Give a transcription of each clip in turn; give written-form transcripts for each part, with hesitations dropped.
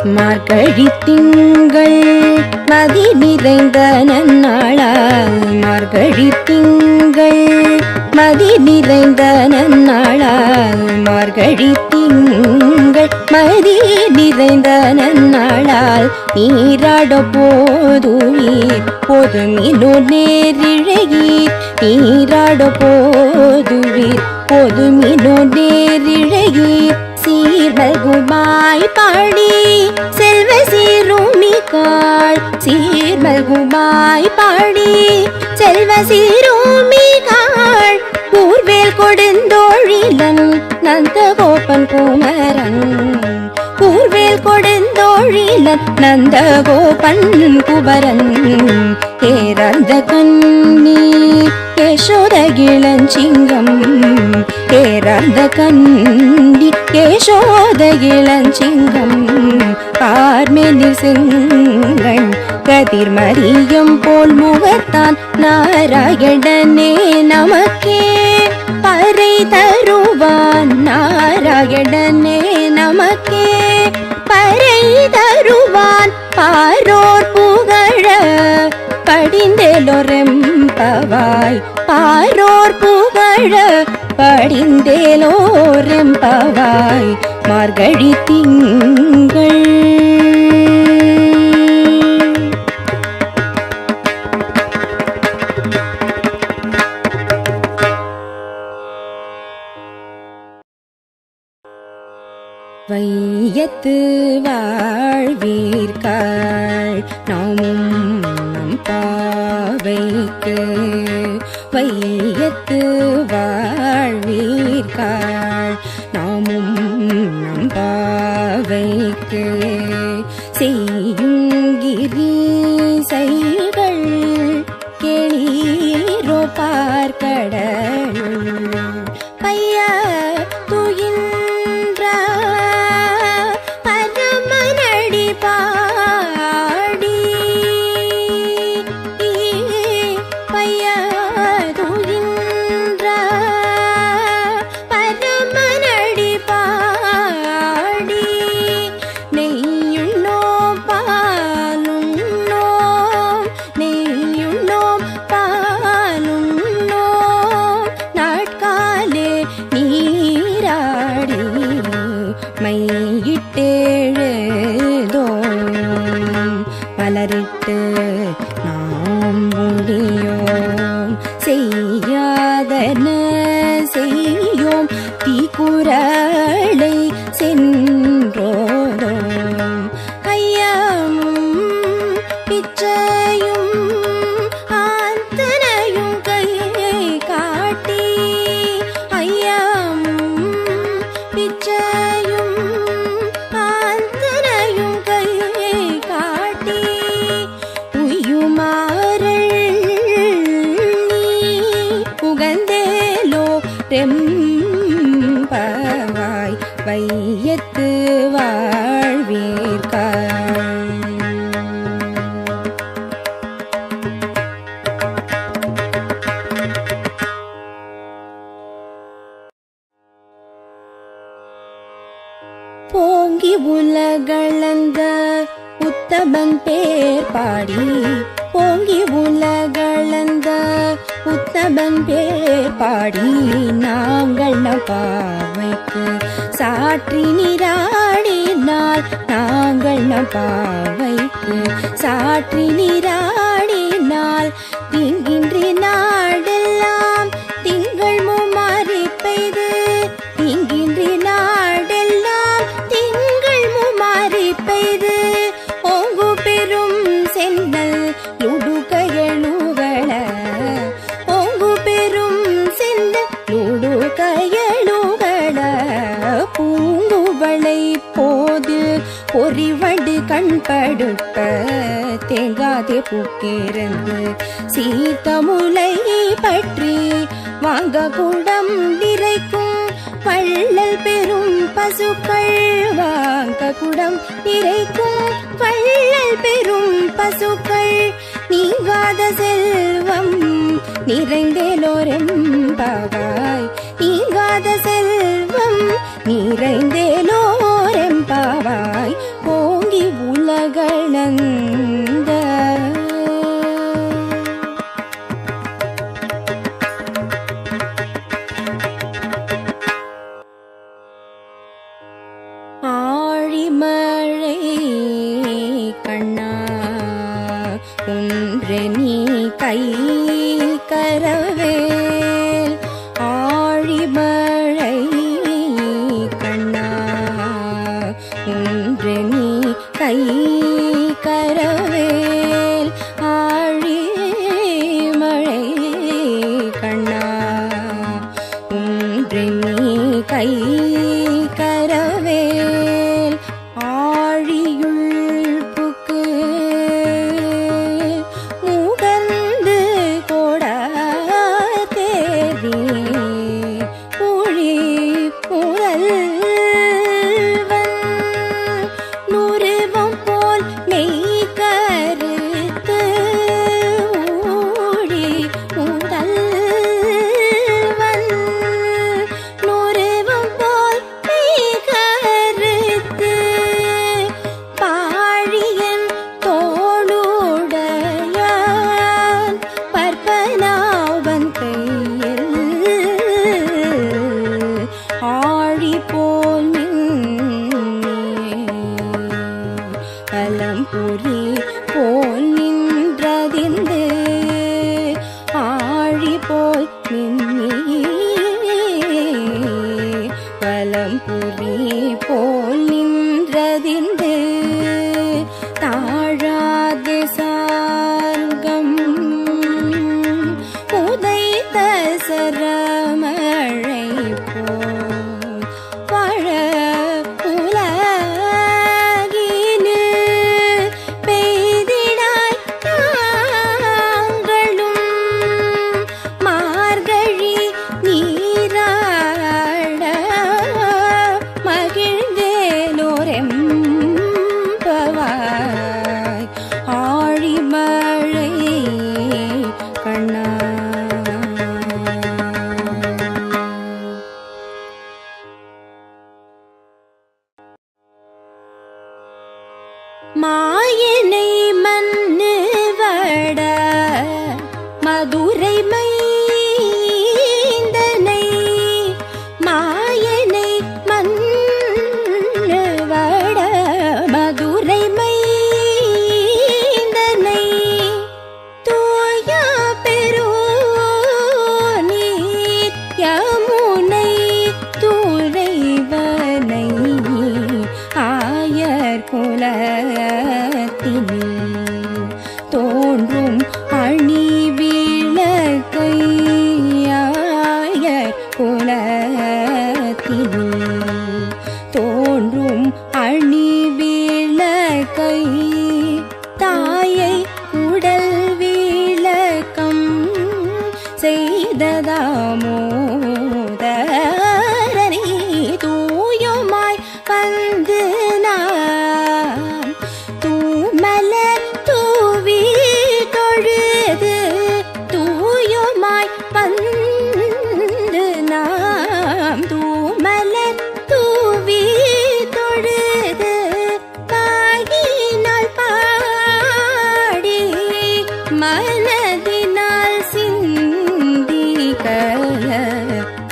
மார்கழி திங்கள் மதி நிறைந்த நன்னாளால் மார்கழி திங்கள் மதி நிறைந்த நன்னாளால் மார்கழி திங்கள் மதி நிறைந்த நன்னாளால் நீராட போதுவீர் பொதுமினு நேரிழையீர் நீராட போதுவீர் பொதுமினு நேரிழையீர் சீர்மல்குமாய் பாடி செல்வ சீருமிகாள் சீர்மல்குமாய் பாடி செல்வ சீருமிகாள் கூர்வேல் கொடுந்தோழிலன் நந்தகோபன் குமரன் கூர்வேல் கொடுந்தோழிலன் நந்தகோபன் குமரன் ஏறந்த கண்ணி யசோத இளஞ்சிங்கம் ஏறந்த கண்டி யசோத இளஞ்சிங்கம் பார்மேனில் செங்கண் கதிர்மரியம் போல் முகத்தான் நாராயணனே நமக்கே பறை தருவான் நாராயணனே நமக்கே பறை தருவான் பாரோர் புகழ படிந்தேலோரெம்பவாய் பாரோர் புகழ படிந்தேலோரெம்பவாய் மார்கழி திங்கள் வையத்து வாழ்வீர்காள் நாமும் நம் பாவைக்கு வையத்து வாழ்வீர்காள் நாமும் நம் பாவைக்கு செய்யுங்கிரி செய்கள் கேளீரோ பார்க்கடல் பைய துயின்ற பரமனடி பாடி பைய துயின்ற பரமனடி பாடி நெய்யுண்ணோம் பாலுண்ணோம் நெய்யுண்ணோம் பாலுண்ணோம் நாட்காலே நீராடி மையிட்டெழுதோம் மலரிட்டு நாம் முடியோம் செய்யாதன செய்யோம் தீக்குறளை சென்றோதோம் ஐயமும் பிச்சையும் ஆந்தனையும் கை காட்டி ஐயமும் பிச்சையும் ஆந்தனையும் கை காட்டி உய்யுமாறள் நீ புகந்தேலோ ரெம்பவாய் வையத்து வாழ்வீர்காள் போங்கி உலகளந்த உத்தமன் பேர் பாடி போங்கி உலகளந்த உத்தமன் பேர் பாடி நாங்கள் நம்பாவைக்கு சாற்றி நீராடினால் நாங்கள் நம்பாவைக்கு சாற்றி நீராடினால் திங்கின்றி நாடெல்லாம் திங்கள் மும்மாறி பெய்து திங்கின்றி நாடெல்லாம் திங்கள் மும்மாறி பெய்து ஓங்கு பெரும் சென்னல் லுடுகையழுகள ஓங்கு பெரும் சென்னல் லுடுகையழுகள பூங்குவளை போது பொறிவடு கண்படுப்ப தேங்காதே பூக்கிருந்து சீத்தமுலை பற்றி வாங்க குடம் நிறைக்கும் வள்ளல் பெரும் பசுக்கள் வாங்க குடம் நிறைக்கும் வள்ளல் பெரும் பசுக்கள் நிறைந்தேலோரெம்பாவாய் நீங்காத செல்வம் நிறைந்தேலோரெம்பாவாய் ஓங்கி உலகளந்த ஆழிமழை கண்ணா ஒன்று நீ கை கரவேல் ஆழிமழை கண்ணா ஒன்று நீ கை கரவேல் ஆழிமழை கண்ணா ஒன்று நீ கை கரவேல் ஆழியுள் புக்கு முகந்து கொடா தேவி ஊழி முதல்வன் நுருவம் போல் மெய் கருத்து ஊழி முதல்வன் நுருவம் போல் மெய் கருத்து பாழியன் தோளுடையான் பற்பனாவன் கையில் ஆழி போல் அலம்புரி போல் நின்றதிந்து ஆழி போல் வலம்புரி போல் நின்றதிந்து தாழாதே சார்கம் உதைத்த சரமழை போல் வாழ உலகினில் பெய்திடாய் நாங்களும் மார்கழி நீராட மகிழ்ந்தேலோரெம்பவாய் ஆழிமழை கண்ணா மாயனை மன்னு வட மதுரை மைந்தனை மாயனை மன்னு வட மதுரை மைந்தனை தூய பெருநீர் யமுனை துறைவனை ஆயர் குலத்தினில் தோன்றும் அணி விளக்கை ஆயர் குலத்தினில் தோன்றும் அணி விளக்கை தாயை உடல் விளக்கம் செய்ததாமோதரனை தூயமாய் வந்து நாம் தூமலர் தூவி தொழுது தூயமாய் வந்து நாம் தூமலர் தூவி தொழுது பாயினால் பாடி மனதினால் சிந்திக்கல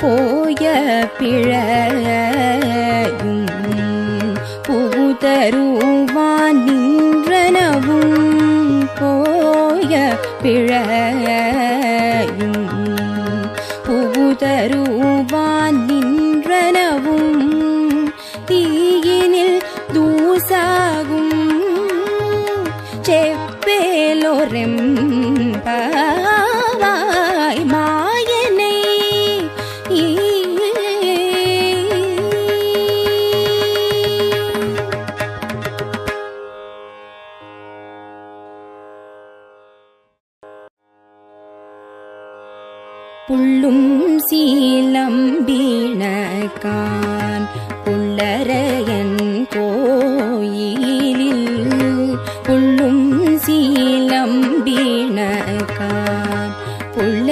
போய பிழையும் புகுதருவான் நின்றனவும் போய பிழையும் புகுதருவான் நின்றனவும் தீயினில் தூசாகும் செப்பேலோரெம்பாவாய் மாயனை புள்ளும் சீலம்பிணக்கான் புள்ளரையன் கோயிலில் புள்ளும் சீலம்பிணக்கான் புள்ள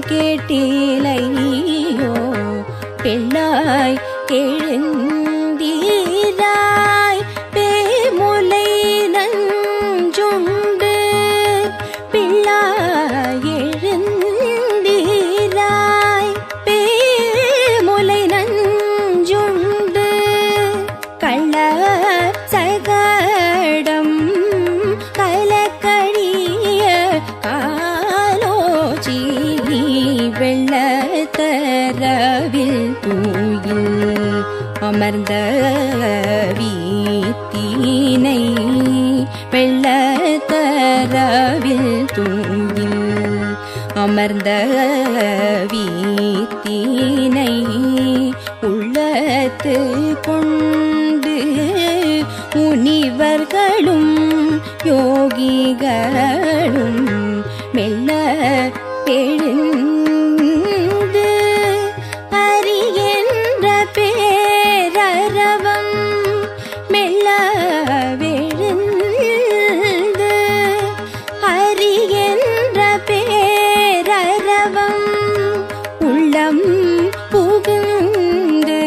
கேட்டிலையோ பிள்ளாய் எழுந்தீராய் பேமுலை நஞ்சுண்டு பிள்ளாய் எழுந்தீராய் பேமுலை நஞ்சுண்டு கள்ள சகடம் கலக்கழிய காலோச்சி வெள்ளத்தரவில் தூயில் அமர்ந்த வீத்தினை வெள்ளத்தரவில் தூயில் அமர்ந்த வீத்தினை உள்ளத்து கொண்டு முனிவர்களும் யோகிகளும் மெல்ல எழுந்து அரியென்ற பேரரவம் மெல்ல எழுந்து அரியென்ற பேரரவம் உள்ளம் புகுந்து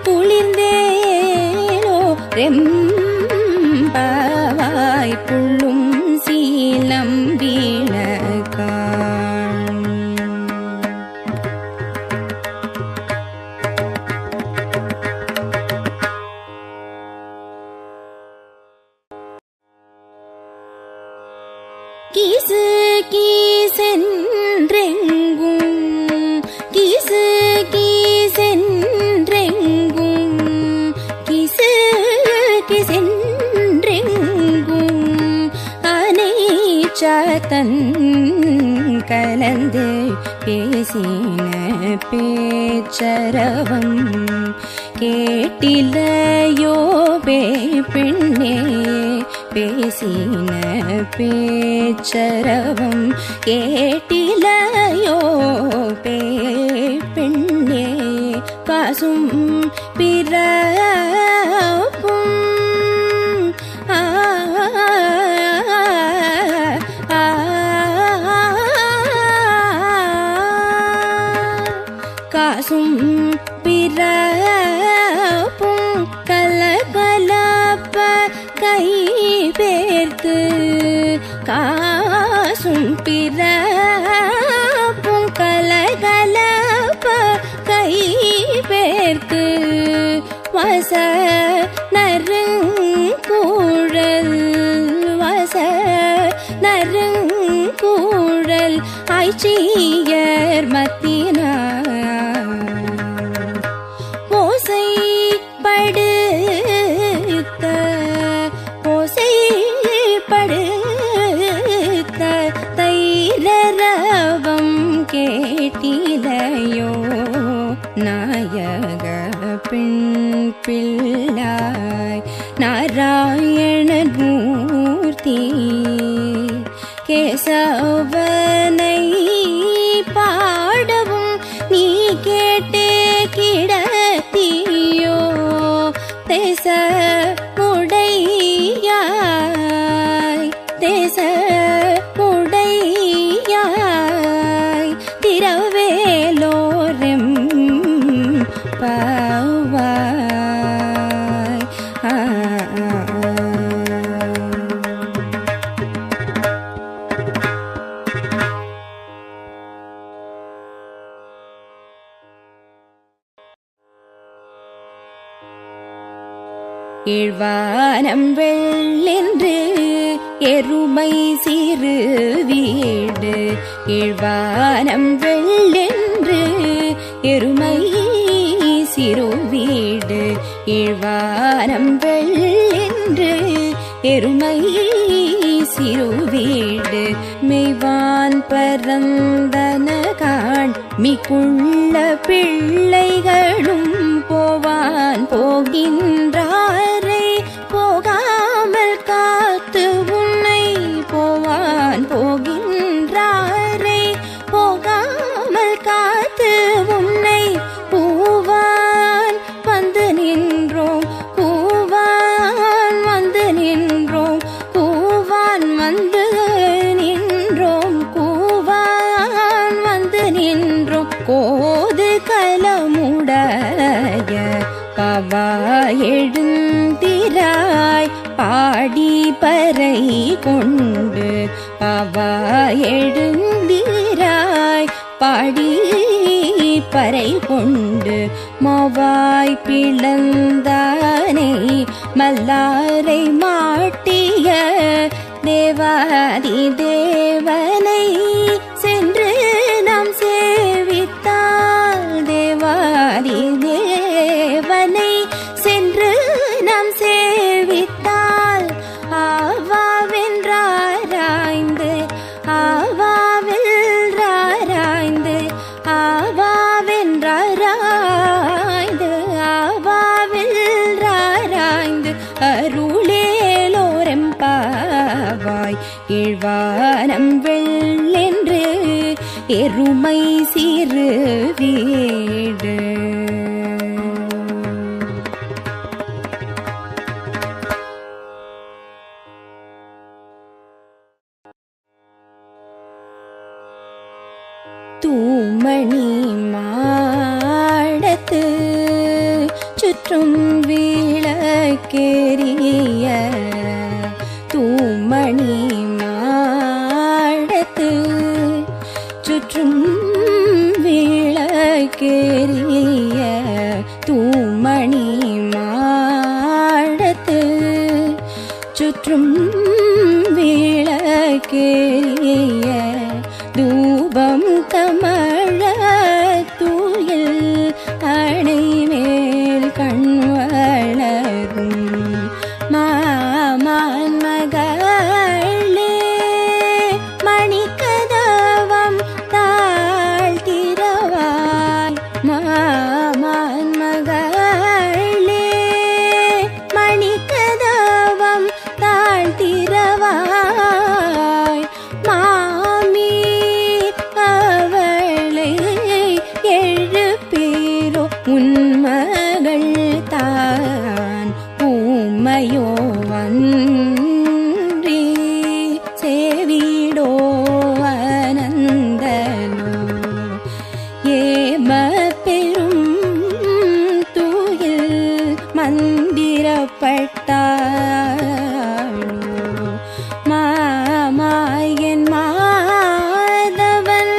குளிர்ந்தேலோ ரெம்பவாய் புள்ளும் சீலம் வீணகான் கீசு கீசென்றெங்கும் கீசு கீசென்றெங்கும் கீசு கீசென்றெங்கும் அனைச்சதன் கலந்து பேசின பேச்சரவம் கேட்டிலையோ பெண்ணே பேசின பேச்சரவம் கேட்டிலையோ பெண்ணே காசும் பிறப்பும் காசும் பிறப்பும் கலகலப்ப கை பேர்த்து காசும் பிறப்பும் கலகலப்ப கை பேர்த்து வச நறுங்கூழல் வச நறுங்கூழல் ஆய்ச்சியர் மத்தினார் ஓசை படுத்த ஓசை படுத்த தைரரவம் கேட்டிலையோ நாயக பெண் பிள்ளாய் நாராயணமூர்த்தி கேசவனை பாடவும் நீ கேட்டே கிடத்தியோ தேச உடையாய் தேச உடையாய் திரவேலோரெம் பாவாய் ஏழ்வானம் வெள்ளென்று எருமை சிறு வீடு ஏழ்வானம் வெள்ளென்று எருமை சிறு வீடு ஏழ்வானம் வெள்ளென்று எருமை சிறு வீடு மெய்வான் பரந்தன காண் மிக்குள்ள பிள்ளைகளும் போவான் போகின்றாரை போகாமல் காத்து உன்னை போவான் போகின்றாரை போகாமல் காத்து உன்னை பூவான் வந்து நின்றோம் பூவான் வந்து நின்றோம் பூவான் வந்து நின்றோம் பூவான் வந்து நின்றும் கோது கலமுடைய பவா எழுந்திராய் பாடி பறை கொண்டு பவா எழுந்திராய் பாடி பறை கொண்டு மவாய் பிளந்தானை மல்லாரை மாட்டிய தேவாதி தேவனை சென்று நாம் சேவித்தால் தேவாதி தேவனை சென்று நாம் சேவித்தால் ஆவாவென்றாராய்ந்து ஆவாவென்றாராய்ந்து ஆவாவென்றாராய்ந்து ஆவாவென்றாராய்ந்து அருளேலோரெம்பாவாய் கீழ்வானம் வெள்ளென்று எருமை சிறு வீடு தூமணி மாடத்து சுற்றும் விளக்கேறிய தூமணி மாடத்து சுற்றும் விளக்கேறிய தூமணி மாடத்து சுற்றும் விளக்கேறிய தூபம் கமழ தூயில் அணைமேல் கண் வளரும் மாமான் மகளே மணிக்கதவம் தாழ்த்திரவாய் மாமான் மகளே மணிக்கதவம் தாழ்த்திரவாய் மாமி அவளை எழுப்பீரோ உன்மகள் தான் ஊமையோ அன்றி சேவிடோ அனந்தனோ ஏம பெரும் தூயில் மந்திரப்பட்டாளோ மாமாயன் மாதவன்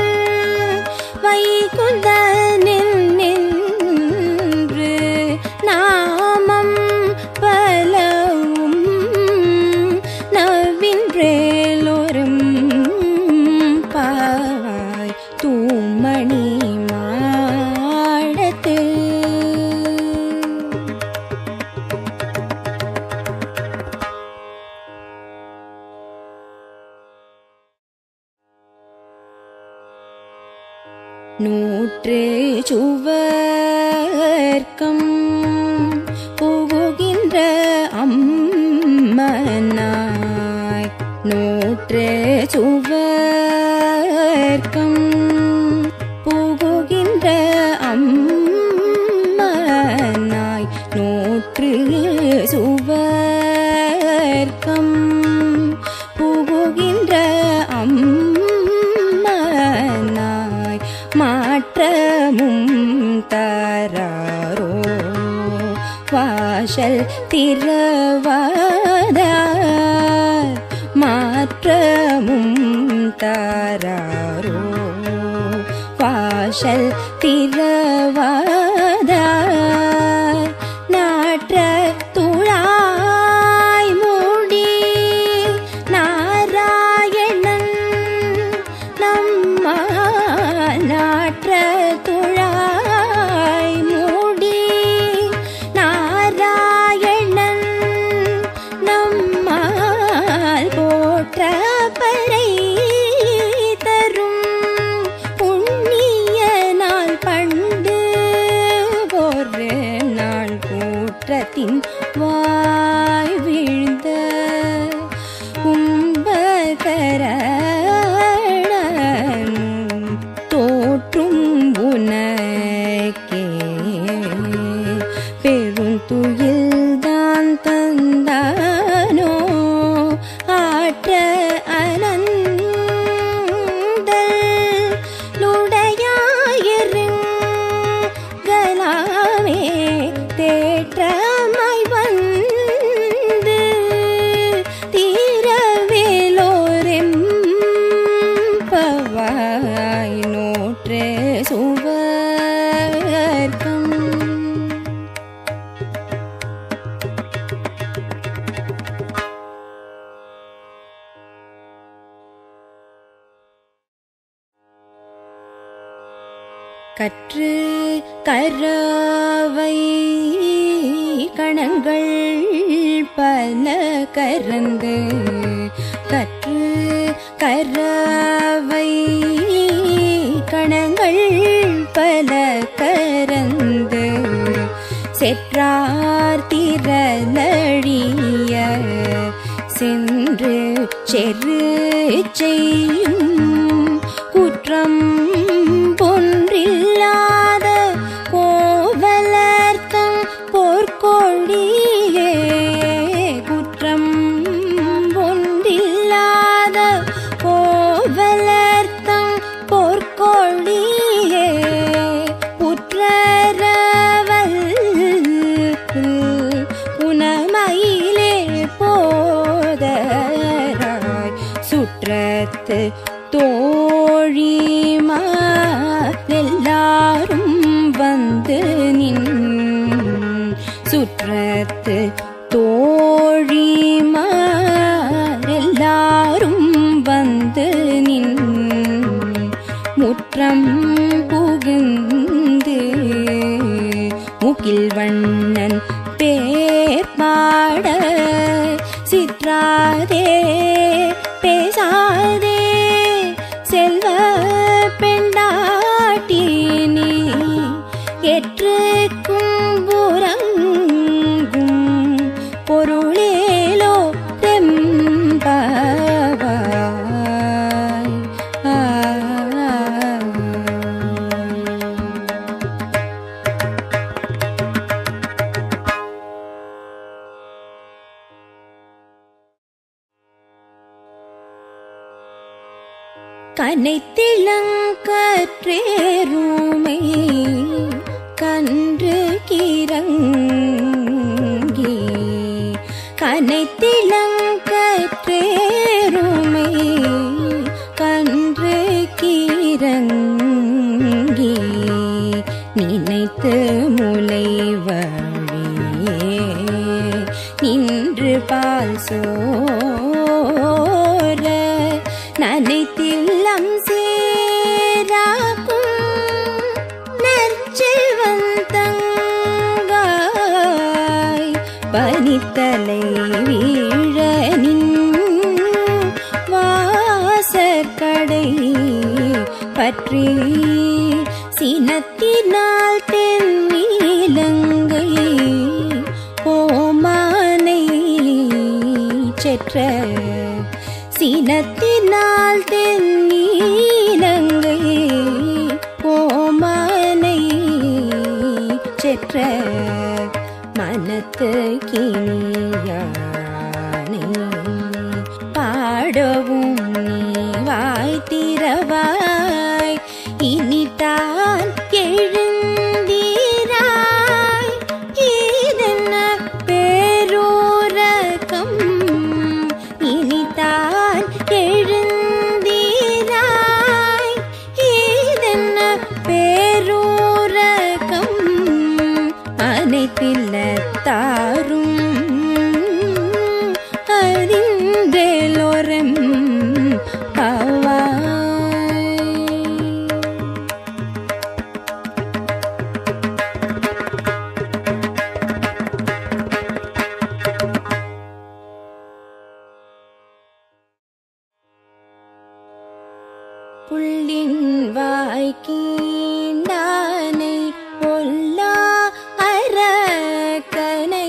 வைகுந்தனில் நின்று நாமம் பலவும் நவின்றேலோரும் பாவாய் தூமணி மாடத்து நூற்று சுவர்க்கம் புகுகின்ற அம்மனாய் நூற்று சுவர்க்கம் புகுகின்ற அம்மனாய் நூற்று சுவர்க்கம் புகுகின்ற அம்மனாய் மாற்றமும் தராரோ வாசல் திறவாதார் மாற்றமும் தராரோ வாசல் திறவாதார் நாற்ற துழாய் மூடி நாராயணன் நம்மா நாற்ற துழாய் மூடி நாராயணன் நம்மால் போற்ற பறை தரும் புண்ணிய நாள் பண்டு ஒரு நாள் கூற்றத்தின் வாய் வீழ்ந்த கும்பகரணம் தோற்றும் உனக்கே பெருந்துயில்தான் தந்தானோ ஆற்ற அனந்தல் லுடையாய் கற்று கரவை கணங்கள் பல கரந்து கற்று கரவை கணங்கள் பல கரந்து செற்றார் திரளழிய சென்று செரு செய்யும் குற்றம் பொன்றில்லாத கோவலர்த்தம் போர்க்கொடியே குற்றம் பொன்றில்லாத கோவலர்த்தம் போர்க்கொடியே புற்றரவல் உனமயிலே போதராய் சுற்றத்து தோழிமாரெல்லாரும் வந்து நின் சுற்றத்து தோழிமாரெல்லாரும் வந்து நின் முற்றம் புகுந்து முகில் வண்ணன் பேர் பாட சிற்றாதே பேசாதே செல்வ பெண்டாட்டினி எற்றுக்கும் புறங்கும் பொருளேலோ தெம்பவாய் கனைத்திளங்கற்றேருமை கன்று கிறங்கி கனைத்திளங்கற்றேருமை கன்று கிறங்கி நினைத்து முலை வழியே நின்று பால் சோர நனைத்தில்லம் சேராக்கும் நற்செல்வந்தங்காய் பனித்தலை வீழனின் வாசற்கடை பற்றி சினத்தினால் தென்னிலங்கை கோமானை செற்ற சினத்தினால் தென்னிலங்கை கோமானை செற்ற மனத்து கிணியானை பாடவும் நீ வாய் திறவாய் இனிதான் எழுந்தீராய் இதென்ன பேரூரகம் இனிதான் எழுந்தீராய் இதென்ன பேரூரகம் அனைத்தில்லத்தாரும் அறிந்தேலோரம் பாவாய் புள்ளின் வாய்க்கீண்டானை பொல்லா அரக்கனை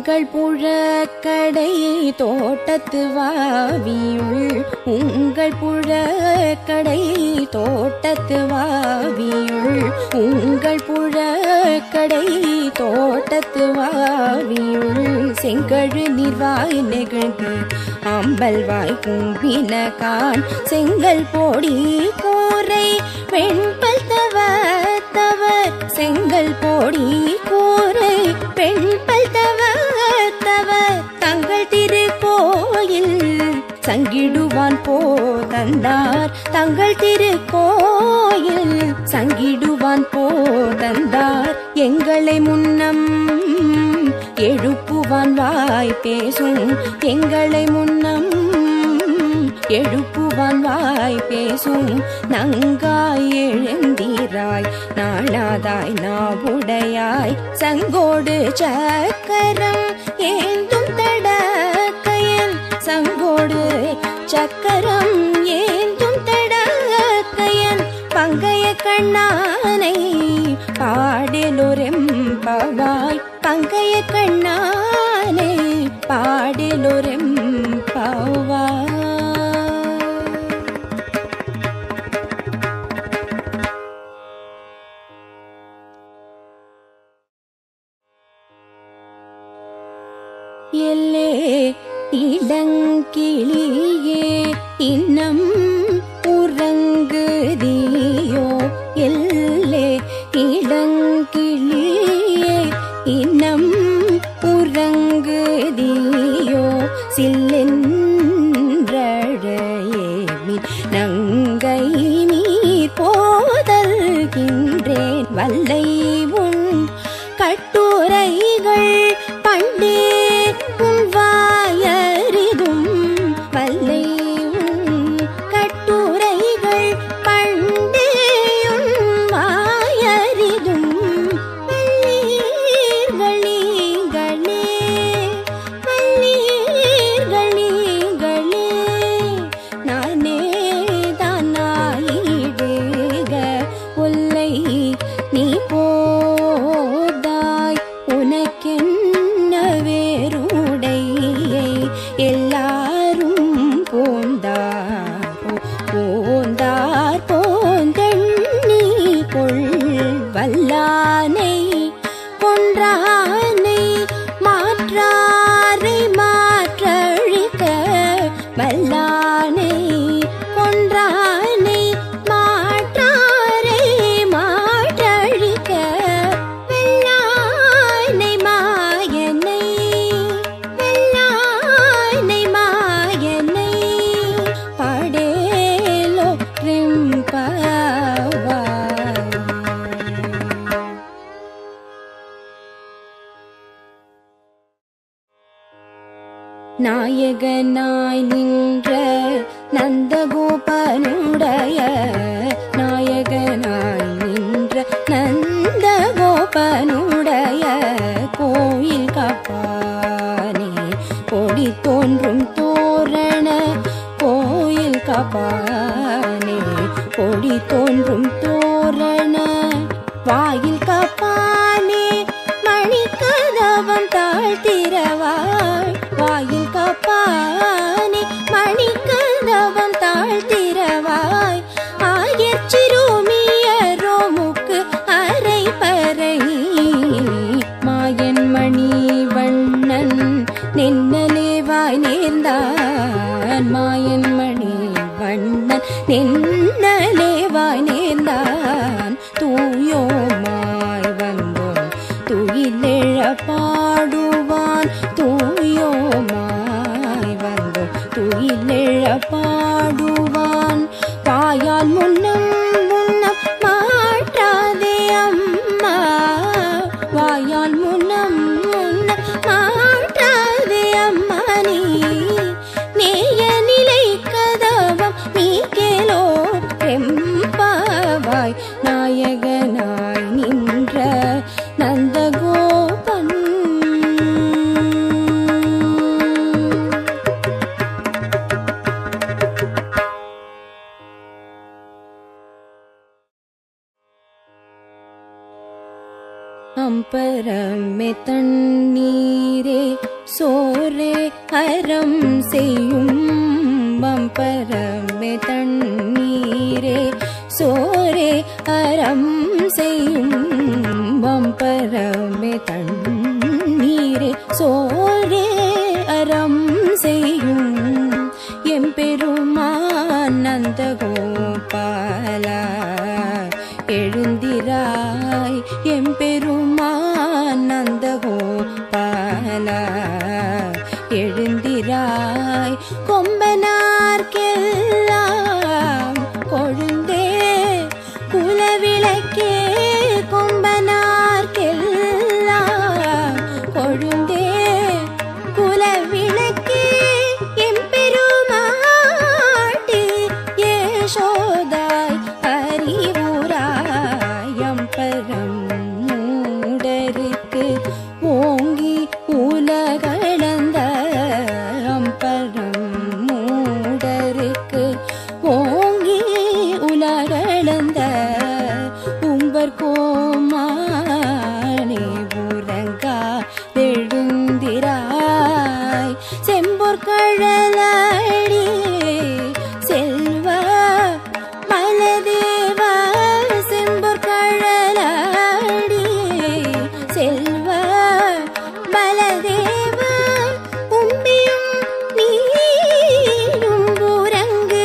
உங்கள் புழக்கடை தோட்டத்து வாவியுள் உங்கள் புழக்கடை தோட்டத்து வாவியுள் உங்கள் புழக்கடை தோட்டத்து வாவியுள் செங்கழு நீர்வாய் நெகிழ்ந்து அம்பல்வாய் கும்பினகான் செங்கல் பொடி கோரை வெண்பல் தவர் செங்கல் பொடி கோரை வெண்பல் தவர் தங்கள் திருக்கோயில் சங்கிடுவான் போதந்தார் தங்கள் திருக்கோயில் சங்கிடுவான் போதந்தார் எங்களை முன்னம் எழுப்புவான் வாய் பேசும் எங்களை முன்னம் எழுப்புவான் வாய் பேசும் நங்காய் எழுந்தீராய் நாணாதாய் நாவுடையாய் சங்கோடு சக்கரம் ஏந்தும் தடக்கையன் சங்கோடு சக்கரம் ஏந்தும் தடக்கையன் பங்கைய கண்ணானை பாடலொரெம்பவாய் பங்கைய கண்ணானை பாடலொரெம்பவாய் எல்லே இடங்கிளியே இன்னம் உறங்குதியோ எல்லே இடங்கிளியே இன்னம் உறங்குதியோ சில்லென்றழையேமின் நங்கை நீர் போதல்கின்றேன் வல்லை உன் கட்டுரைகள் பண்டே உன் வாயறிதும் வல்லை உன் கட்டுரைகள் பண்டே உன் வாயறிதும் வல்லீர்களீங்களே வல்லீர்களீங்களே நானே தானாயிடுக ஒல்லை நீ போதாய் உனக்கென்ன வேறுடையை எல்லாரும் போந்தார் போந்தண்ணி கொள் வல்லானை கொன்றானை மாற்றாரை மாற்றழிக்க வல்லானை கொன்றானை மாற்றாரை மாற்றழிக்க வெள்ளானை மாயனை வெள்ளானை மாயனை பாடேலோ ரிம்பவாய் நாயகனாய் நின்ற நந்தகோபனுடைய நாயகனாய் நின்ற நந்தகோபனுடைய கோயில் காப்பானே கொடி தோன்றும் தோரண கோயில் காப்பானே கொடி தோன்றும் தோரண வாயில் காப்பானே மணிக்கதவம் தாழ்த்திரவாய் வாயில் காப்பானே மணிக்கதவம் தாழ்த்திரவாய் ஆயர் சிறுமியரோமுக்கு அரை பறை மாயன் மணி வண்ணன் நின்னலேவாய் நேர்ந்தான் மாயன் மணி வண்ணன் நின்னலேவாய் நேர்ந்தான் தூயோமாய் வந்தோம் துயிலெழ பாடுவான் தூயோமாய் வந்தோம் துயிலெழ பாடுவான் வாயால் முன்னம் முன்னம் மாற்றாதே அம்மா வாயால் முன்னம் முன்னம் மாற்றாதே அம்மா நீ நேய நிலை கதவம் நீ கேளோ அம்பரமே தண்ணீரே சோரே அறம் செய்யும் அம்பரமே தண்ணீரே சோரே அறம் செய்யும் அம்பரமே தண்ணீரே சோரே அறம் செய்யும் எம்பெருமான் நந்தகோபாலா எழுந்திராய் எம்பெருமான் நந்தகோபாலா எழுந்திராய் கொம்பனார்க்கெல்லாம் கொழுந்தே குலவிளக்கே கொம்பனார்க்கெல்லாம் கொழுந்தே குலவிளக்கே எம்பெருமாட்டி யசோதாய் அறிவுராய் அம்பரம் மூடருக்கு ஓங்கி உலகளந்த அம்பரம் மூடருக்கு ஓங்கி உலகளந்த உம்பர் கோமானே உறங்கா எழுந்திராய் செம்பொற்கழலடி செல்வ மலதேவ செம்பொற்கழலடி செல்வ மலதேவ உம்பியும் நீயும் உறங்கேலோரெம்பவாய்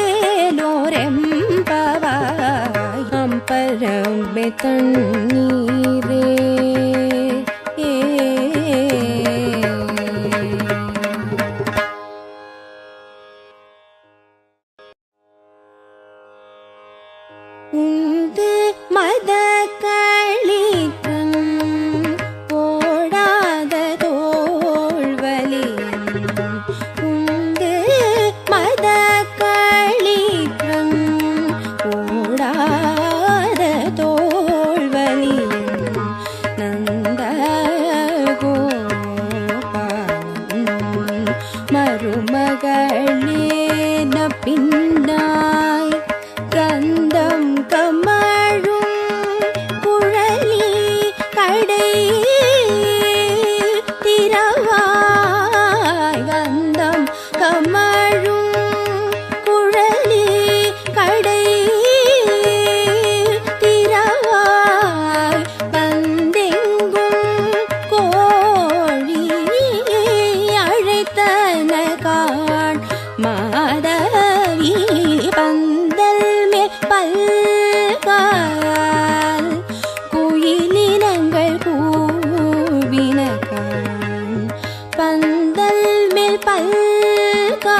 அம்பரமே தண்ணீரே உந்து மத களிக்கண் போடாத தோள்வலி உந்து மத களிக்கண் போடாத தோள்வலி நந்த கோபாலன் மருமகளேன பின்னாய் கந்தம் கமழும் குழலி கடை திரவாய் கந்தம் கமழும் குழலி கடை திரவாய் வந்தெங்கும் கோழி அழைத்தன காண் மாதவி பந்தல் மேல் பல்கால் குயிலினங்கள் கூவின காண் பந்தல் மேல் பல்கால்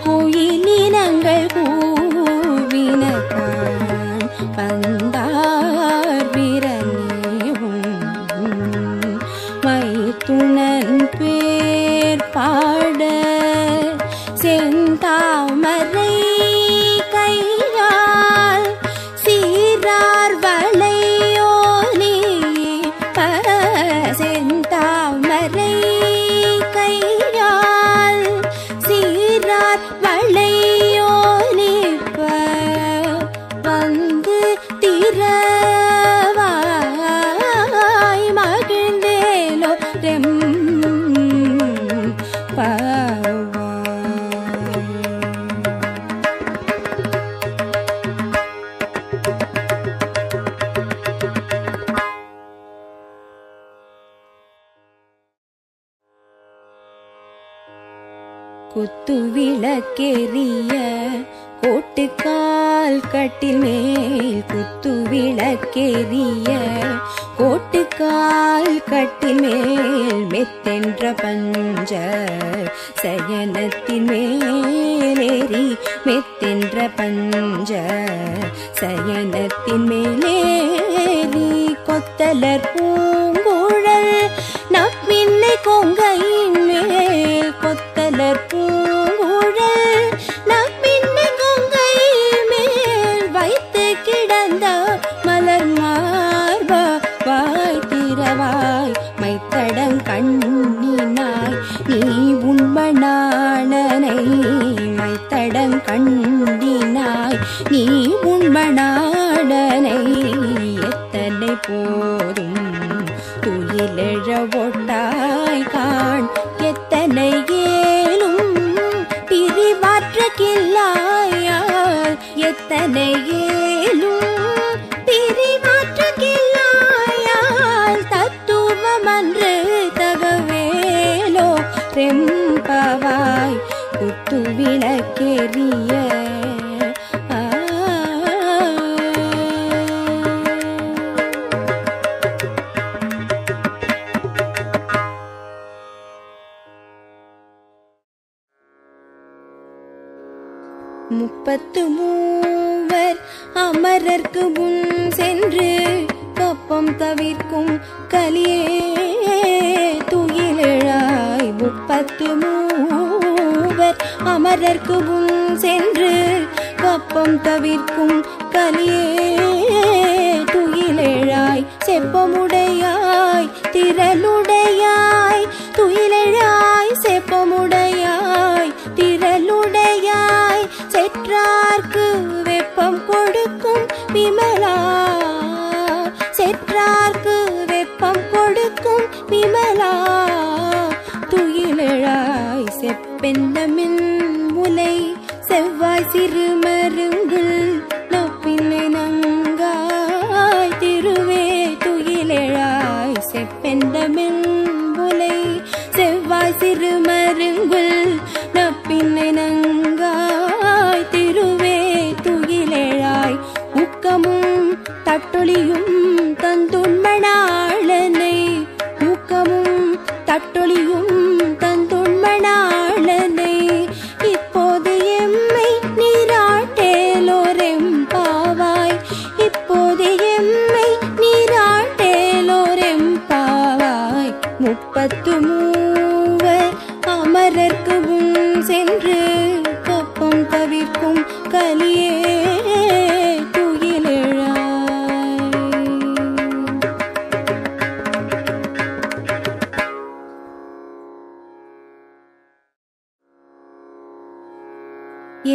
குயிலினங்கள் கூவின காண் பந்தார் விரணியும் மைத்துணன் பேர் பாட செந்தாமரை கையால் சீரார் வளையோலி செந்தாமரை கையால் சீரார் வளையோலிப்ப வந்து திரவாய் மகிழ்ந்தேலோ குத்து விளக்கெரிய கோட்டுக்கால் கட்டில் மேல் குத்து விளக்கெரிய கோட்டுக்கால் கட்டில் மேல் மெத்தென்ற பஞ்ச சயனத்தின் மேலேறி மெத்தென்ற பஞ்ச சயனத்தின் மேலேறி கொத்தலர் பூங்குழல் நப்பின்னை கொங்கையின் மேல் கொத்தலர் பூங்குழல் நப்பின்னை கொங்கை மேல் வைத்து கிடந்த மலர் மார்பா வாய் திரவாய் மைத்தடங் கண்ணினாய் நீ உண்மனானனை மைத்தடங் கண்ணினாய் நீ உண்மனானனை எத்தனை போதும் கில்லாயால் எத்தனை ஏலும் பிரிவாற்று கில்லாயால் தத்துவமன்று தகவேலோ ரெம்பவாய் குத்து விளக்கெரிய முப்பத்து மூவர் அமரர்க்கு முன் சென்று கப்பம் தவிர்க்கும் கலியே துயிலெழாய். முப்பத்து மூவர் அமரர்க்கு முன் சென்று கப்பம் தவிர்க்கும் கலியே துயிலெழாய். செப்பமுடையாய் திரளுடையாய் துயிலெழாய். செப்பமுடையாய் திரளுடையாய் செற்றார்க்கு வெப்பம் கொடுக்கும் விமலா. செற்றார்க்கு வெப்பம் கொடுக்கும் விமலா துயிலெழாய். செப்பெந்தமின் முலை செவ்வாய் சிறுமருங்குல் நப்பினை நங்காய் திருவே துயிலெழாய். செப்பெந்தமின் முலை செவ்வாய் சிறுமருங்குல் நப்பினை நங்காய் திருவே துயிலெழாய். ஊக்கமும் தட்டொளியும் தந்துண்மணாளனை. ஊக்கமும் தட்டொளியும் தந்துண்மணாளனை. இப்போது எம்மை நீராட்டேலோரெம்பாவாய். இப்போது எம்மை நீராட்டேலோரெம்பாவாய். முப்பத்து மூவர் அமரர்க்கு முன் சென்று கப்பம் தவிர்க்கும் கலியே துயிலெழாய்.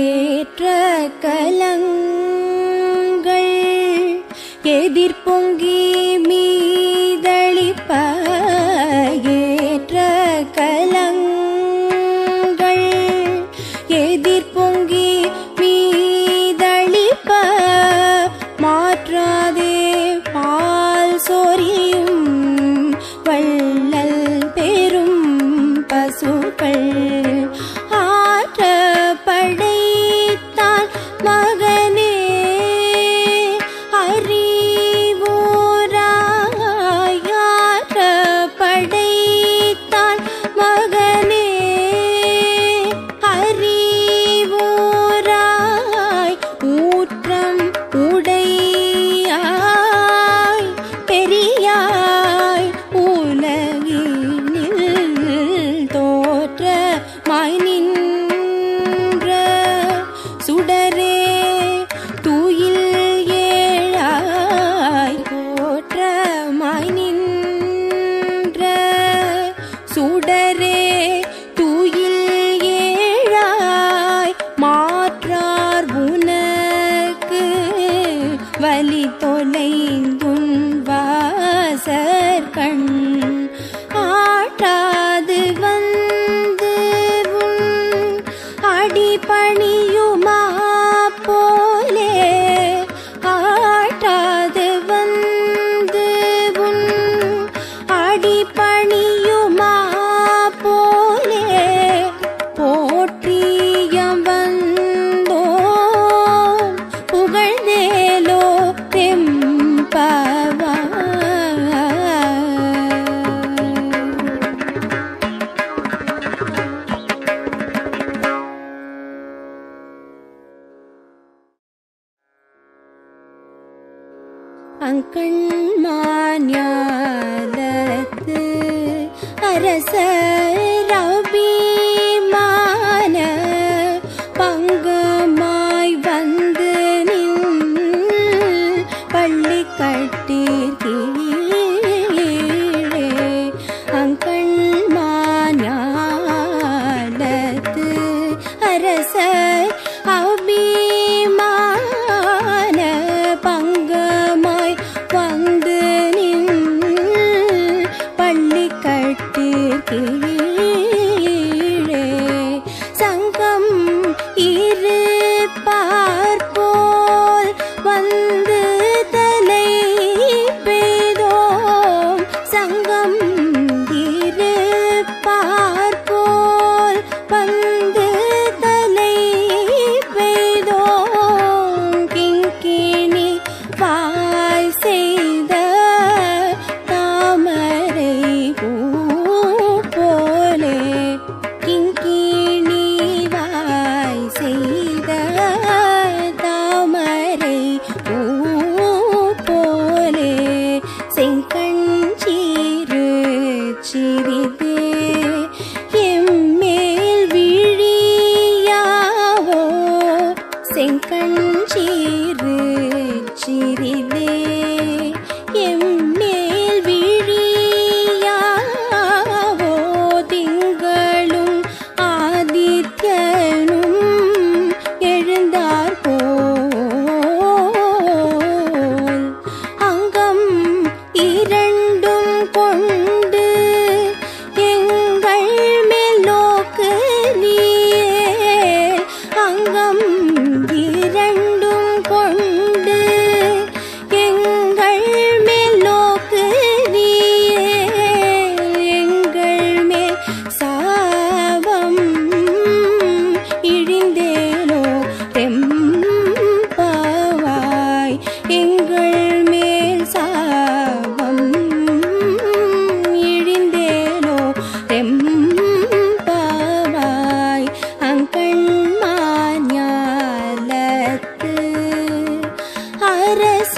ஏற்ற கலங்கள் எதிர்பொங்கி மீதளிப்ப. ஏற்ற கலங்கள் எதிர்பொங்கி மீதளிப்ப. மாற்றாதே பால் சொரியும் வள்ளல் பெரும் பசுக்கள். ஆற்ற படைத்தான் மகனே அறிவோராய். ஆற்ற படைத்தான் மகனே அறிவோராய். ஊற்றம் உடையாய் பெரியாய் உலகினில் தோற்றமாய் நின்ற சுடரே துயில் ஏழாய். தோற்றமாய் நின்ற சுடரே துயில் ஏழாய். மாற்றார் உனக்கு வலி தொலைந்துன் வாசற்கண். ஆட்டாது வந்து உன் அடிபணியுமா போலே. ஆட்டாது வந்து உன் அடிபணியுமா போலே. போற்றியம் வந்தோ புகழ்ந்தேலோ தெம்பவாய். அங்கண்மாஞாலத்து அரசர் அபிமான பங்கமாய் வந்து நின் பள்ளி கட்டீர்கீழே. அங்கண்மாஞாலத்து அரசர் அபிமான பங்கமாய் வந்து நின் பள்ளி கட்டீர்கீழே. இரண்டும் கொண்டு எங்கள் மேல் நோக்குறியே எங்கள் மேல் சாபம் இழிந்தேனோ தெம்பாவாய் எங்கள் மேல் சாபம் இழிந்தேனோ தெம்பாவாய் அங்கண்மான் ஞாலத்து அரச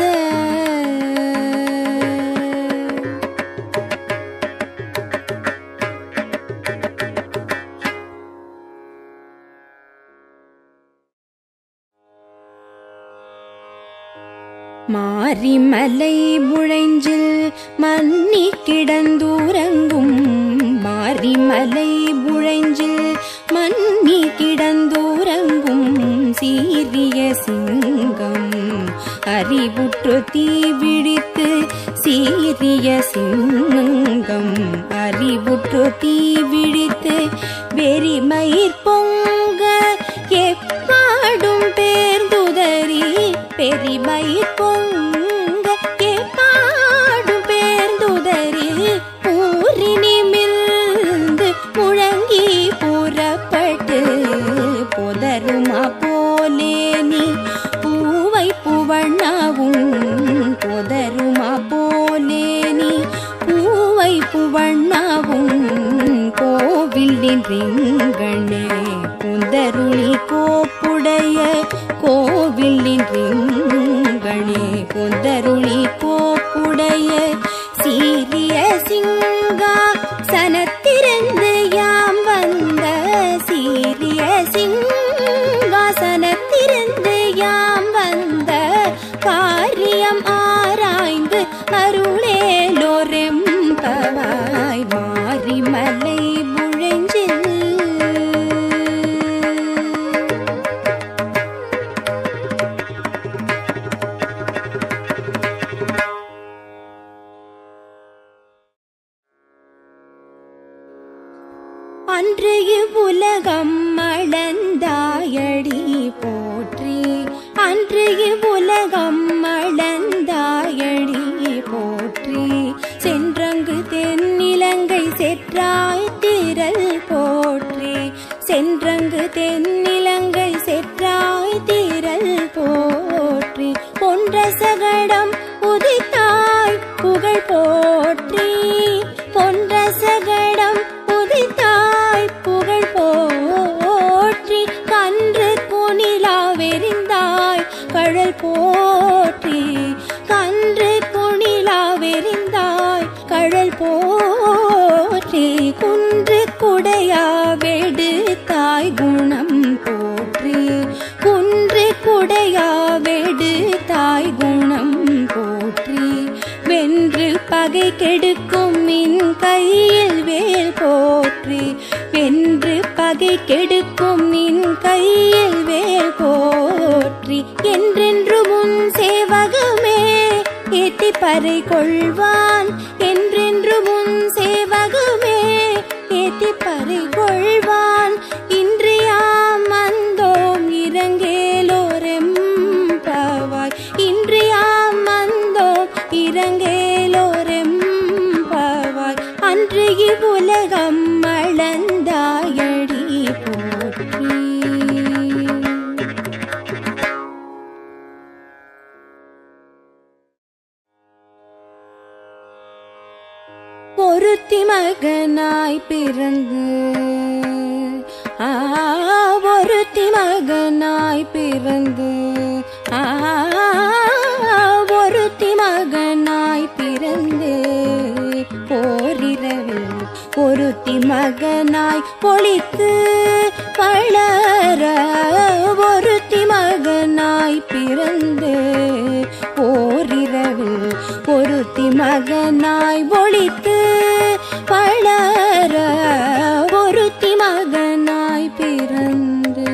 மாரிமலை முழைஞ்சில் மன்னி கிடந்தூரங்கும் மாரிமலை முழைஞ்சில் மன்னி கிடந்தூரங்கும் சீரிய சிங்கம் அறிவுற்று தீவிழித்து சீரிய சிங்கம் அறிவுற்று தீவிழித்து வெறிமயிர் பொங்க எப்பாடும் பேர்ந்துதறி பெரிமயிர் பொங்க எப்பாடும் பேர்ந்துதறி ஊரினி மிழ்ந்து முழங்கி புறப்பட்டு பொதருமா போலே நீ பூவை புவண்ணாவும் பொதருமா போலே நீ பூவை புவண்ணாவும் கோவில் நின்றே புந்தருளி கோப்புடைய கோவில் நின்றே புந்தருளி கோப்புடைய சீரிய சிங்கா சனத்திருந்து யாம் வந்த சீரிய சிங்காசனத்திருந்து யாம் வந்த காரியம் ஆராய்ந்து அருளேலோரெம்பவாய் மாரிமலை முழைஞ்சில் அன்றைய உலகம் அளந்தாயடி போற்றி அன்றைய உலகம் அளந்தாயடி போற்றி சென்றங்கு தென்னிலங்கை செற்றாய் திரள் போற்றி சென்றங்கு தென்னிலங்கை செற்றாய் திரள் போற்றி பொன்ற சகடம் உதித்தாய் புகழ் போற்றி பொன்ற சகடம் உதித்தாய் புகழ் போற்றி கன்று குணிலாவெறிந்தாய் கழல் போற்றி கன்று குணிலாவெறிந்தாய் கழல் போற்றி குன்று குடையாவெடுத்தாய் குணம் போற்றி குன்று குடையாவெடுத்தாய் குணம் போற்றி வென்று பகை கெடுக்கும் மின் கையில் வேல் போற்றி வென்று பகை கெடுக்கும் மின் கையில் வேல் போற்றி என்றென்று முன் சேவகமே ஏத்தி பறை கொள்வான் என்றென்று முன் சேவகமே ஏத்தி பறை கொள்வான் இன்றியாம் வந்தோம் இறங்கேலோரெம்பவாய் இன்றியாம் வந்தோம் இறங்கேலோரெம்பவாய் அன்று இவ்வுலகம் அளந்தாயடி போற்றி ஒருத்தி மகனாய் பிறந்து ஒருத்தி மகனாய் பிறந்து ஒருத்தி மகனாய் பிறந்து போரிரவில் ஒருத்தி மகனாய் பொழித்து வளர ஒருத்தி மகனாய் பிறந்து ஓரிரவில் ஒருத்தி மகனாய் ஒழித்து வளர ஒருத்தி மகனாய் பிறந்து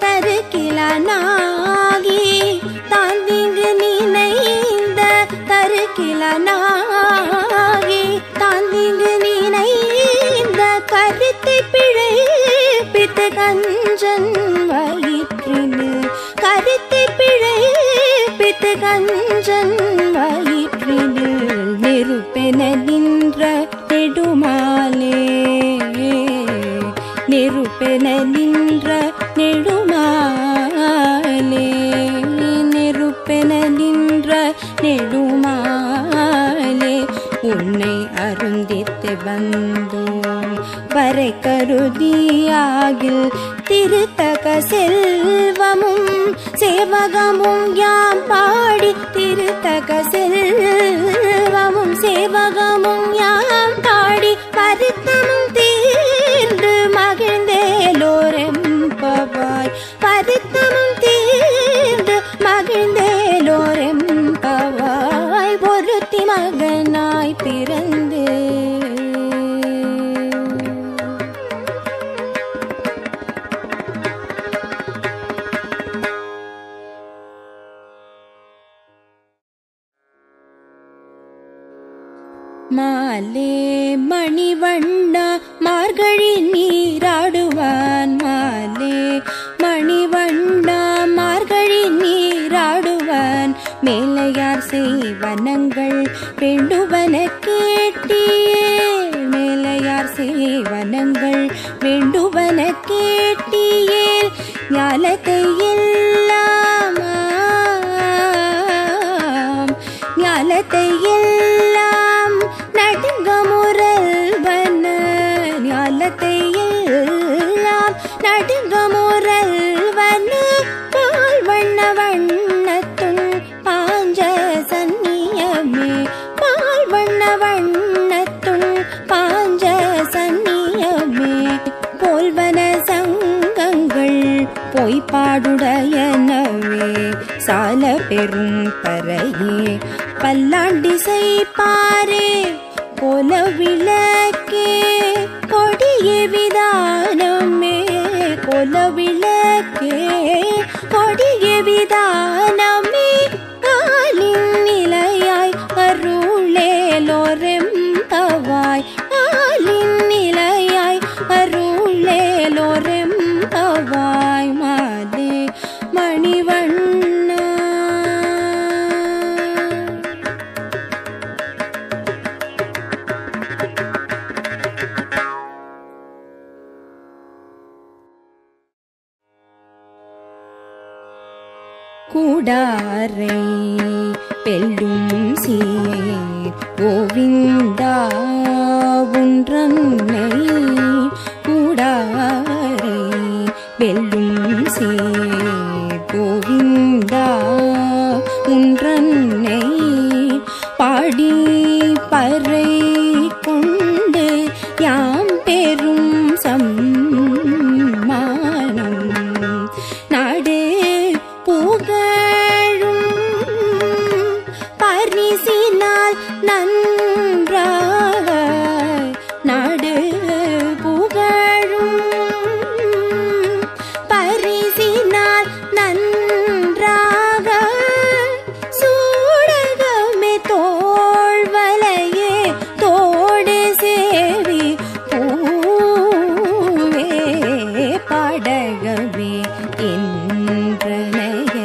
தருக்கிலனாகி தாந்திங்கு நினைந்த தருக்கிலனாகி தாந்திங்கு நினைந்த கஞ்சன் வயிற்றினில் கருத்தை பிழைப்பித்து கஞ்சன் வயிற்றினில் நெருப்பென நின்ற நெடுமாலே நெருப்பென நின்ற நெடுமாலே நெருப்பென நின்ற நெடுமாலே உன்னை அருந்தித்து வந்தோம் வரை கருதியாகில் திருத்தக செல்வமும் சேவகமும் யாம் பாடி திருத்தக செல்வமும் சேவகமும் யாம் பாடி பருத்தமும் தீர்ந்து மகிழ்ந்தேலோரெம்பவாய் பருத்தமும் தீர்ந்து மகிழ்ந்தேலோரெம்பவாய் ஒருத்தி மகனாய் பிறந்து மாலே மணிவண்ணா மார்கழி நீராடுவான் மாலே மணிவண்ணா மார்கழி நீராடுவான் மேலையார் செய்வனங்கள் வேண்டுவன கேட்டியே மேலையார் செய்வனங்கள் வேண்டுவன கேட்டியேல் ஞாலத்தை எல்லாம் ஞாலத்தை எல்லாம் நடுங்க முரல்வன ஞாலத்தை எல்லாம் நடுங்க முரல்வன பால் வண்ண வண்ணத்துள் பாஞ்ச சன்னியமே பால் வண்ண வண்ணத்துள் பாஞ்ச சன்னியமே போல்வன சங்கங்கள் பொய்ப்பாடுடையனவே சால பெரும் பறையே பல்லாண்டிசை பாரே கோல விளக்கே கொடிய விதானமே கோல விளக்கே கொடிய விதானமே காலின் நிலையாய் அருளேலோரெம்பவாய் காலின் நிலையாய் அருளேலோரெம்பவாய் மாலே மணிவண்ணா கூடாரை வெல்லும் சீர் கோவிந்தா ஒன்றன்னை கூடாரை வெல்லும் சீர் கோவிந்தா ஒன்றன்னை பாடி பறை கொண்டு யாம் பெரும் சம்மானம் நாடு புகழும் பரிசினால் நன்றாக நாடு புகழும் பரிசினால் நன்றாக சூடகமே தோள்வலையே தோடு சேவி பூவே பாடகமே என்றனைய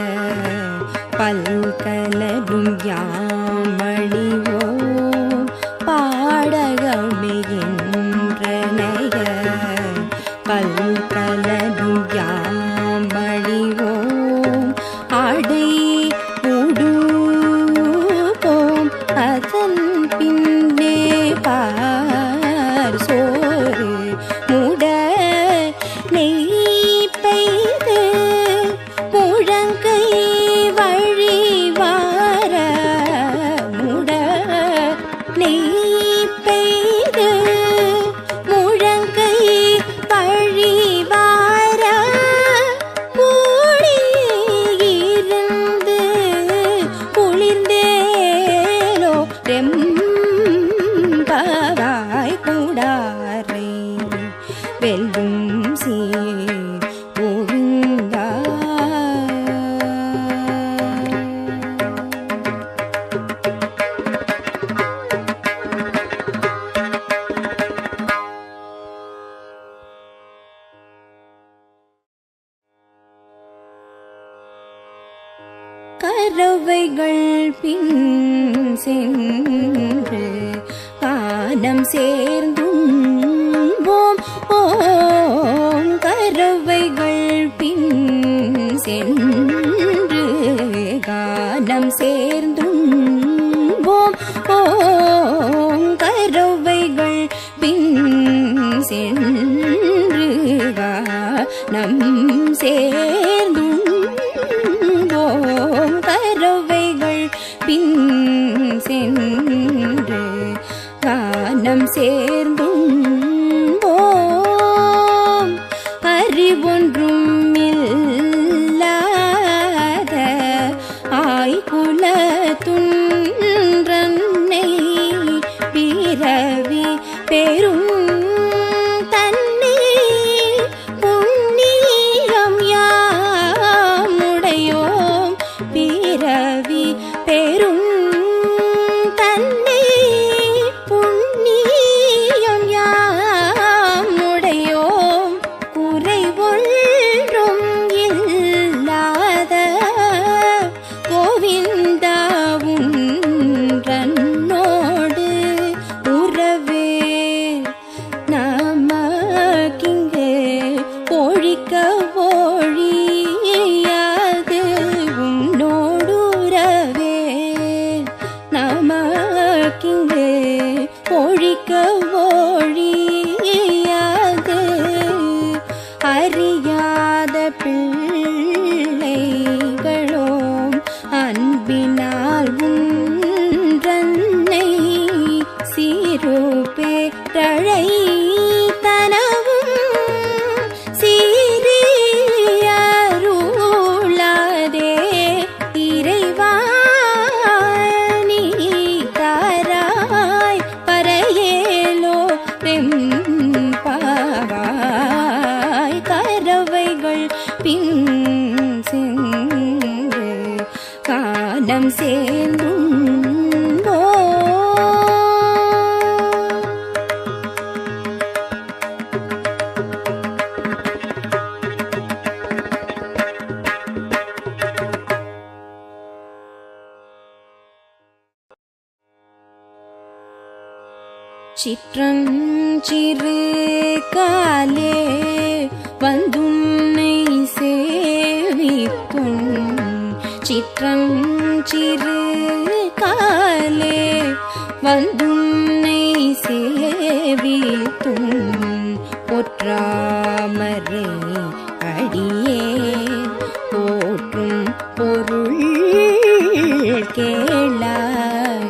பல்கலரும் யாமணிவோம் பாடகமே என்றனைய பல்கலரும் யாமணிவோம் ஆடை உடுவோம் அதன் பின்னே பார் சோறு முட நெய் பெய்து கரவைகள் பின் சென்று கானம் சேர்ந்தும்போம் ஓம் கரவைகள் பின் சென்று கானம் சேர்ந்தும்போம் ஓம் கரவைகள் பின் சென்று கானம் சேர்ந்தும்போம் கரவைகள் பின் சென்று கானம் சேர்ந்தும்போம் அறிவொன்றும் இல்லாத ஆய்குல துன்றன்னை பிறவி பெரும் தன்னை புண்ணியம் யாமுடையோம் பிறவி பெரும் தன்னை புண்ணியம் யாமுடையோம் குறைவொன்றும் இல்லாத கோவிந்தா உன்றன்னோடு உறவே நமக்கிங்கே ஒழிக்க ஒழியாது உன்னோடு உறவே நமக்கிங்கே ஒழிக்க ஒழியாது அறியாத பிள்ளைகளோம் அன்பினால் உன்றன்னை சீருபே தழை தனவும் சீரியருளாதே இறைவா நீ தாராய் பரையேலோ ரெம்பாவாய் கரவைகள் பின் சென்று காலம் சேர்ந்தும்போ சிற்றஞ்சிறு காலே வந்துன்னை சேவித்தும் சிற்றஞ்சிறு காலே வந்துன்னை சேவித்தும் பொற்றாமரை அடியே போற்றும் பொருள் கேளாய்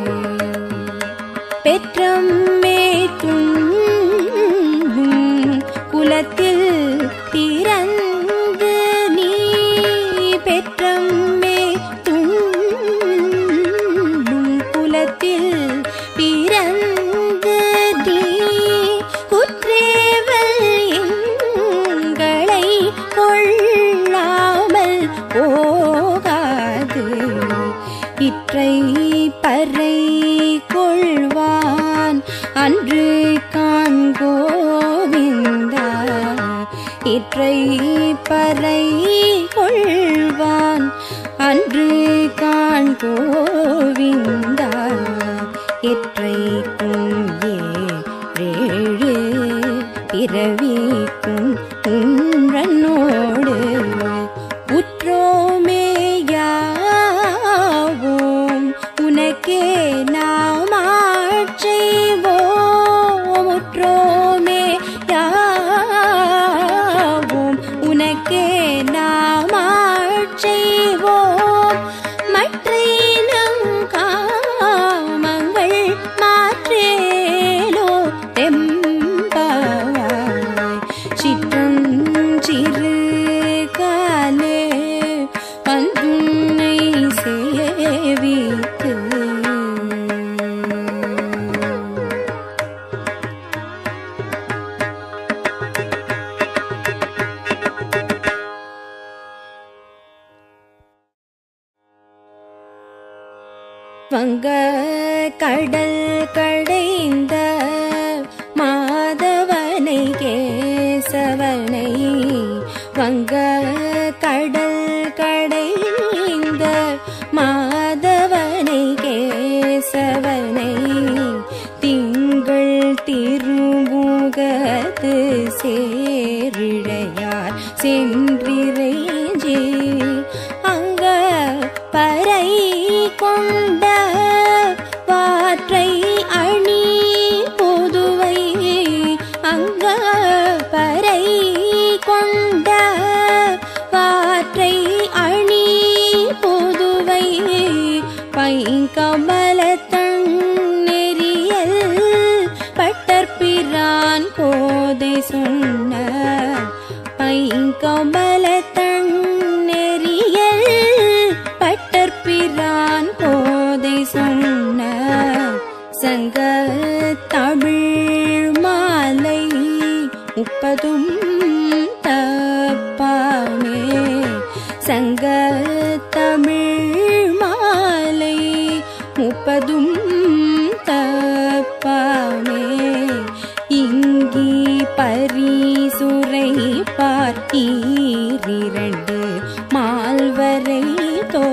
பெற்றம்மே துன்பும் குலத்தில் பிறந்து நீ பெற்றம்மே துன்பும் குலத்தில் பிறந்து நீ குற்றேவல் எங்களை கொள்ளாமல் போகாது இற்றை பறை கொள்வான் அன்று காண்கோவிந்தா இற்றை பறை கொள்வான் அன்று காண்கோவிந்தா எற்றைக்கும் ஏழு பிறவிக்கும் உன்றன்னோடு உற்றோமேயாவோம் உனக்கே நாம் ஆட்செய்வோம் உற்றோமேயாவோம் உனக்கே நாம் ஆட்செய்வோம் மற்றை நம் காமங்கள் மாற்றேலோ தெம்பாவாய் சிற்றஞ்சிறு காலே வந்துன்னை சேவித்து வங்க கடல் கடைந்த மாதவனை கேசவனை வங்க கடல் கடைந்த மாதவனை கேசவனை திங்கள் திருமுகத்து சேரிழையார் சென்றிறைஞ்சி அங்க பறை கொண்ட வாற்றை அணி புதுவை அங்க பறை கொண்ட வாற்றை அணி புதுவை பைங்கமலத்தன் நெறியல் பட்டர்பிரான் கோதை சொன்ன பைங்கமலத்தன் நெறியல் பட்டர்பிரான் கோதை சொன்ன சங்க தமிழ் மாலை 30 தப்பாமே சங்க தமிழ் மாலை 30 தப்பாமே இங்கி பரிசுரை பார் 2 மால்வரை தோ